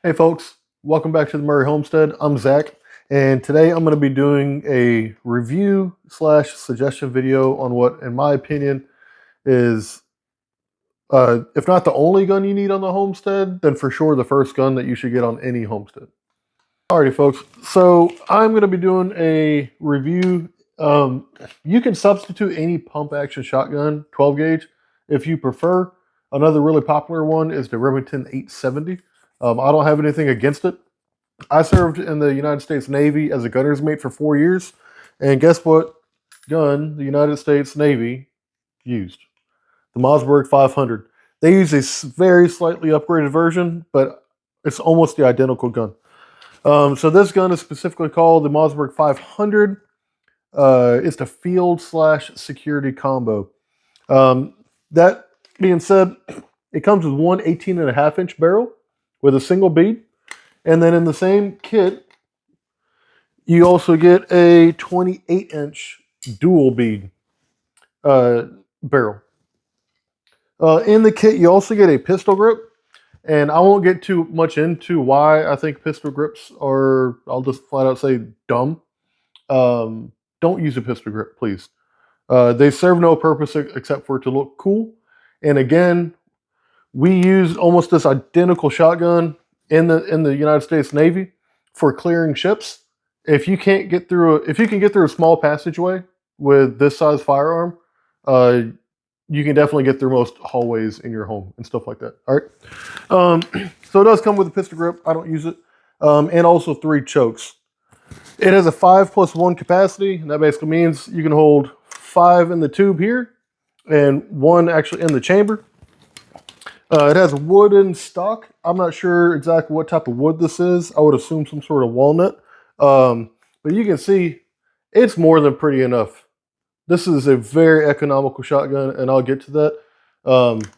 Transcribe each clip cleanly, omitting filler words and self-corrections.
Hey folks, welcome back to the Murray Homestead. I'm Zach, and today I'm going to be doing a review slash suggestion video on what, in my opinion, is, if not the only gun you need on the Homestead, then for sure the first gun that you should get on any Homestead. Alrighty folks, so I'm going to be doing a review. You can substitute any pump action shotgun, 12 gauge, if you prefer. Another really popular one is the Remington 870. I don't have anything against it. I served in the United States Navy as a gunner's mate for 4 years, and guess what gun the United States Navy used? The Mossberg 500. They use a very slightly upgraded version, but it's almost the identical gun. So this gun is specifically called the Mossberg 500. It's the field slash security combo. That being said, it comes with one 18.5-inch barrel with a single bead. And then in the same kit, you also get a 28-inch dual bead barrel. In the kit, you also get a pistol grip. And I won't get too much into why I think pistol grips are, I'll just flat out say, dumb. Don't use a pistol grip, please. They serve no purpose except for it to look cool. And again, we used almost this identical shotgun in the United States Navy for clearing ships. If you can't get through, if you can get through a small passageway with this size firearm, you can definitely get through most hallways in your home and stuff like that. All right. So it does come with a pistol grip. I don't use it, and also 3 chokes. It has a 5+1 capacity, and that basically means you can hold 5 in the tube here and 1 actually in the chamber. It has wooden stock. I'm not sure exactly what type of wood this is. I would assume some sort of walnut. But you can see it's more than pretty enough. This is a very economical shotgun, and I'll get to that.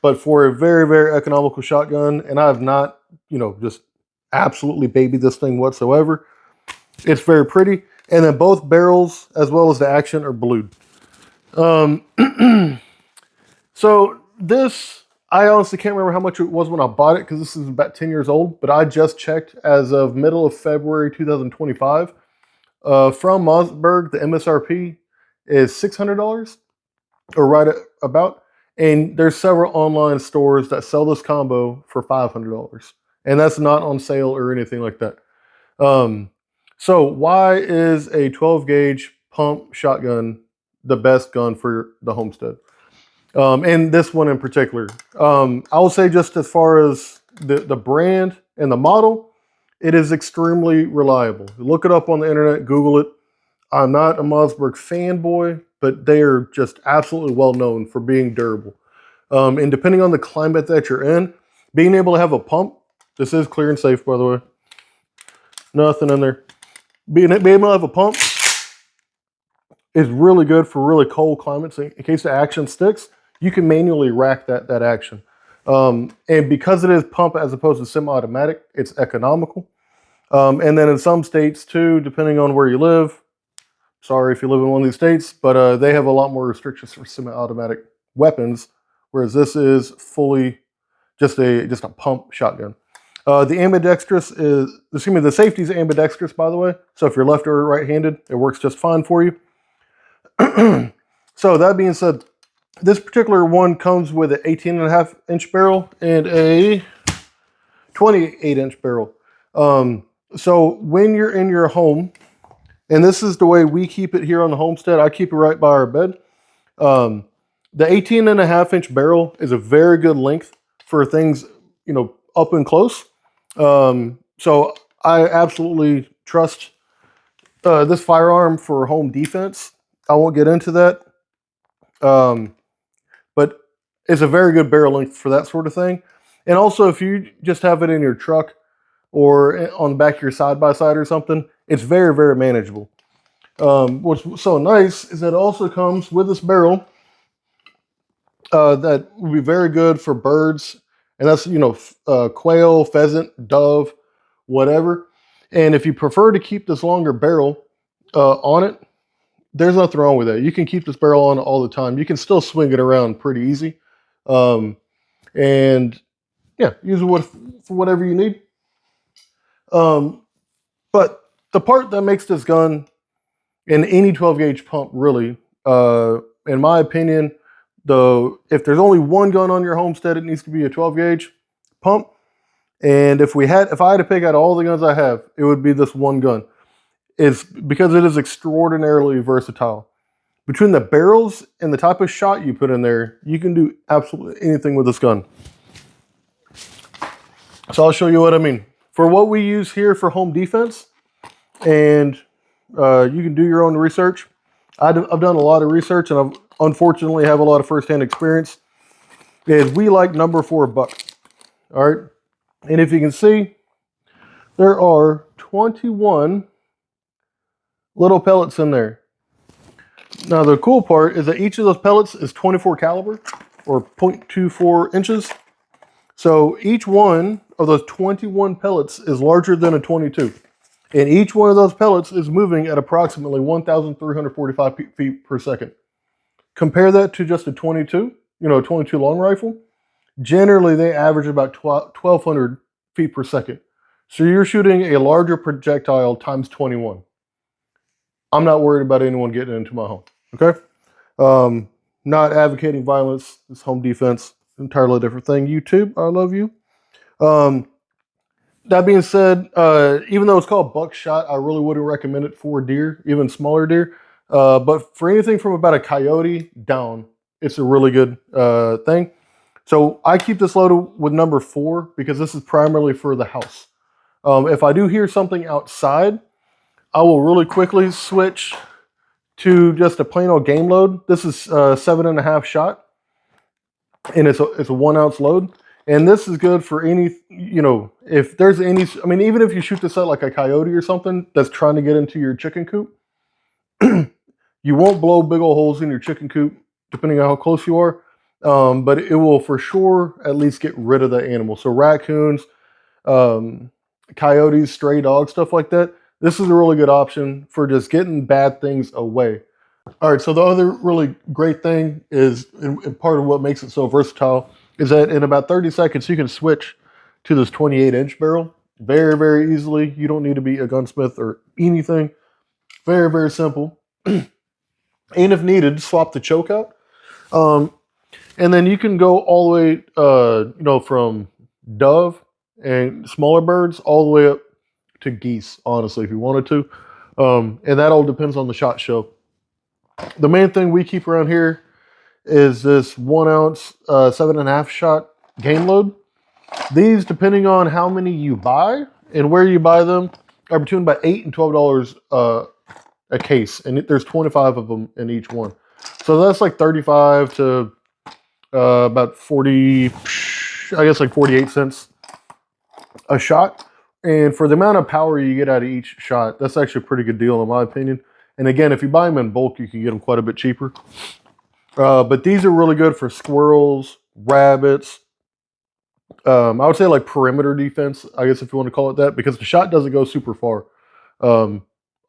But for a very, very economical shotgun, and I have not, just absolutely babied this thing whatsoever. It's very pretty. And then both barrels, as well as the action, are blued. So this, I honestly can't remember how much it was when I bought it because this is about 10 years old, but I just checked as of middle of February 2025. From Mossberg, the MSRP is $600 or right about, and there's several online stores that sell this combo for $500, and that's not on sale or anything like that. So why is a 12 gauge pump shotgun the best gun for the Homestead? And this one in particular, I will say just as far as the brand and the model, it is extremely reliable. Look it up on the internet, Google it. I'm not a Mossberg fanboy, but they are just absolutely well known for being durable. And depending on the climate that you're in, being able to have a pump, this is clear and safe, by the way. Nothing in there. Being able to have a pump is really good for really cold climates. In case the action sticks, you can manually rack that action. And because it is pump as opposed to semi-automatic, it's economical. And then in some states too, depending on where you live, sorry if you live in one of these states, but they have a lot more restrictions for semi-automatic weapons, whereas this is fully just a pump shotgun. The ambidextrous is, the safety is ambidextrous, by the way. So if you're left or right-handed, it works just fine for you. So that being said, this particular one comes with an 18.5-inch barrel and a 28-inch barrel. So when you're in your home, and this is the way we keep it here on the Homestead, I keep it right by our bed. The 18.5-inch barrel is a very good length for things, up and close. So I absolutely trust this firearm for home defense. I won't get into that. But it's a very good barrel length for that sort of thing. And also, if you just have it in your truck or on the back of your side-by-side or something, it's very, very manageable. What's so nice is that it also comes with this barrel that would be very good for birds. And that's, quail, pheasant, dove, whatever. And if you prefer to keep this longer barrel on it, there's nothing wrong with that. You can keep this barrel on all the time. You can still swing it around pretty easy. And yeah, use it for whatever you need. But the part that makes this gun in any 12 gauge pump, really, in my opinion, if there's only one gun on your homestead, it needs to be a 12 gauge pump. And if I had to pick out all the guns I have, it would be this one gun. It's because it is extraordinarily versatile. Between the barrels and the type of shot you put in there, you can do absolutely anything with this gun. So I'll show you what I mean. For what we use here for home defense, and you can do your own research. I've done a lot of research, and I've unfortunately have a lot of firsthand experience. Is we like number 4 buck. All right, and if you can see, there are 21 little pellets in there. Now the cool part is that each of those pellets is 24 caliber or 0.24 inches. So each one of those 21 pellets is larger than a 22. And each one of those pellets is moving at approximately 1,345 feet per second. Compare that to just a 22, a 22 long rifle. Generally, they average about 1,200 feet per second. So you're shooting a larger projectile times 21. I'm not worried about anyone getting into my home, okay? Not advocating violence. It's home defense, entirely different thing. YouTube, I love you. That being said, even though it's called buckshot, I really wouldn't recommend it for deer, even smaller deer. But for anything from about a coyote down, it's a really good thing. So I keep this loaded with number 4 because this is primarily for the house. If I do hear something outside, I will really quickly switch to just a plain old game load. This is 7.5 shot, and it's a 1 ounce load. And this is good for any, if there's any, even if you shoot this at like a coyote or something that's trying to get into your chicken coop, you won't blow big old holes in your chicken coop, depending on how close you are. But it will for sure at least get rid of the animal. So raccoons, coyotes, stray dogs, stuff like that. This is a really good option for just getting bad things away. All right, so the other really great thing is, and part of what makes it so versatile, is that in about 30 seconds, you can switch to this 28-inch barrel very, very easily. You don't need to be a gunsmith or anything. Very, very simple. And if needed, swap the choke out. And then you can go all the way, from dove and smaller birds all the way up to geese, honestly, if you wanted to. And that all depends on the shot show. The main thing we keep around here is this 1 ounce, 7.5 shot game load. These, depending on how many you buy and where you buy them, are between about $8 and $12 a case, and there's 25 of them in each one. So that's like 35 to about 40, I guess like 48 cents a shot. And for the amount of power you get out of each shot, that's actually a pretty good deal in my opinion. And again, if you buy them in bulk, you can get them quite a bit cheaper. But these are really good for squirrels, rabbits. I would say like perimeter defense, I guess if you want to call it that, because the shot doesn't go super far.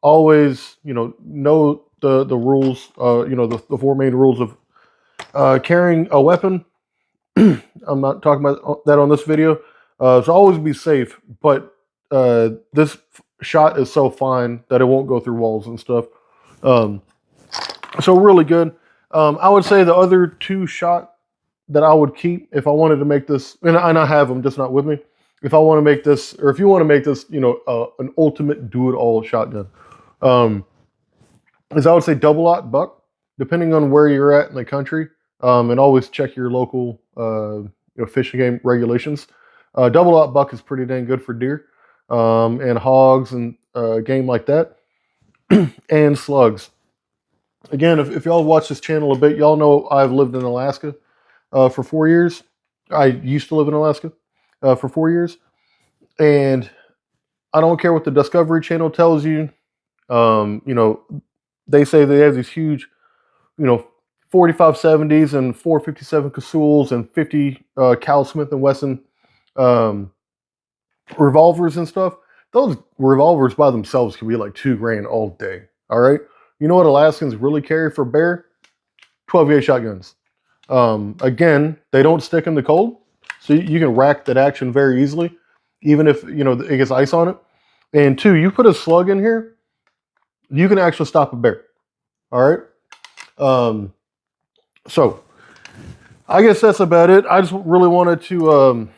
Always, know the rules, the 4 main rules of carrying a weapon. I'm not talking about that on this video. So always be safe, but this shot is so fine that it won't go through walls and stuff. So really good. I would say the other 2 shot that I would keep if I wanted to make this, and I have them, just not with me. If I want to make this, or if you want to make this, an ultimate do-it-all shotgun, is I would say double-aught buck, depending on where you're at in the country, and always check your local fish and game regulations. Double-aught buck is pretty dang good for deer and hogs and game like that, and slugs. Again, if y'all watch this channel a bit, y'all know I've lived in Alaska for 4 years. I used to live in Alaska for 4 years. And I don't care what the Discovery Channel tells you. They say they have these huge, 4570s and 457 Casuls and 50 Cal Smith & Wesson revolvers and stuff. Those revolvers by themselves can be like $2,000 all day. All right. You know what Alaskans really carry for bear? 12-gauge shotguns. Again, they don't stick in the cold, so you can rack that action very easily, even if it gets ice on it. And two, you put a slug in here, you can actually stop a bear. All right. So I guess that's about it. I just really wanted to.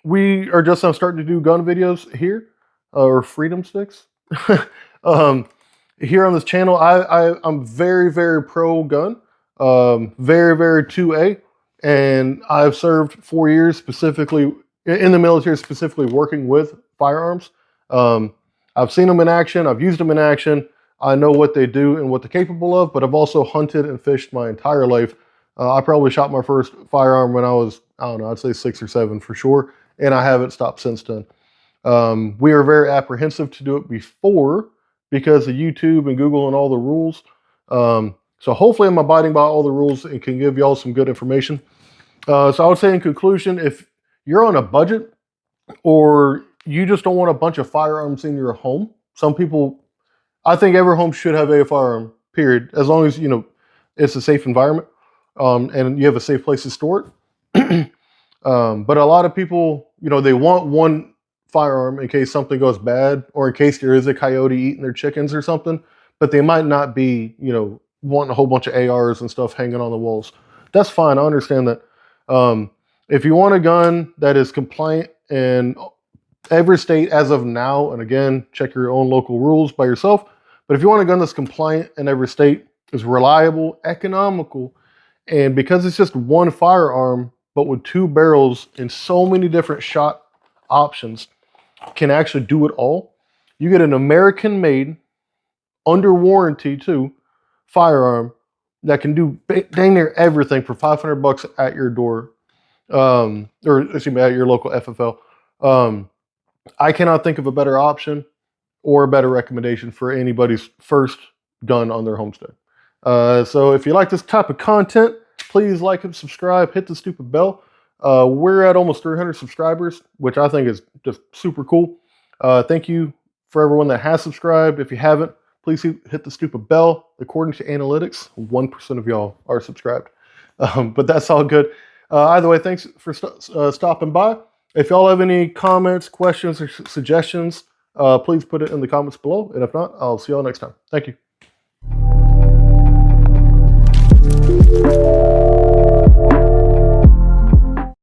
We are just now starting to do gun videos here, or freedom sticks. um, Here on this channel, I'm very, very pro gun, very, very 2A, and I've served 4 years specifically in the military, specifically working with firearms. I've seen them in action, I've used them in action, I know what they do and what they're capable of, but I've also hunted and fished my entire life. I probably shot my first firearm when I was, I don't know, I'd say 6 or 7 for sure, and I haven't stopped since then. We are very apprehensive to do it before because of YouTube and Google and all the rules. So hopefully I'm abiding by all the rules and can give y'all some good information. So I would say in conclusion, if you're on a budget or you just don't want a bunch of firearms in your home, some people, I think every home should have a firearm, period, as long as, you know, it's a safe environment and you have a safe place to store it. But a lot of people, you know, they want one firearm in case something goes bad or in case there is a coyote eating their chickens or something, but they might not be, you know, wanting a whole bunch of ARs and stuff hanging on the walls. That's fine. I understand that. If you want a gun that is compliant in every state as of now, and again, check your own local rules by yourself, but if you want a gun that's compliant in every state, is reliable, economical, and because it's just one firearm, but with 2 barrels and so many different shot options, can actually do it all. You get an American-made, under warranty too, firearm that can do dang near everything for $500 at your door, or excuse me, at your local FFL. I cannot think of a better option or a better recommendation for anybody's first gun on their homestead. So if you like this type of content, please like and subscribe, hit the stupid bell. We're at almost 300 subscribers, which I think is just super cool. Thank you for everyone that has subscribed. If you haven't, please hit the stupid bell. According to analytics, 1% of y'all are subscribed. But that's all good. Either way, thanks for stopping by. If y'all have any comments, questions, or suggestions, please put it in the comments below. And if not, I'll see y'all next time. Thank you.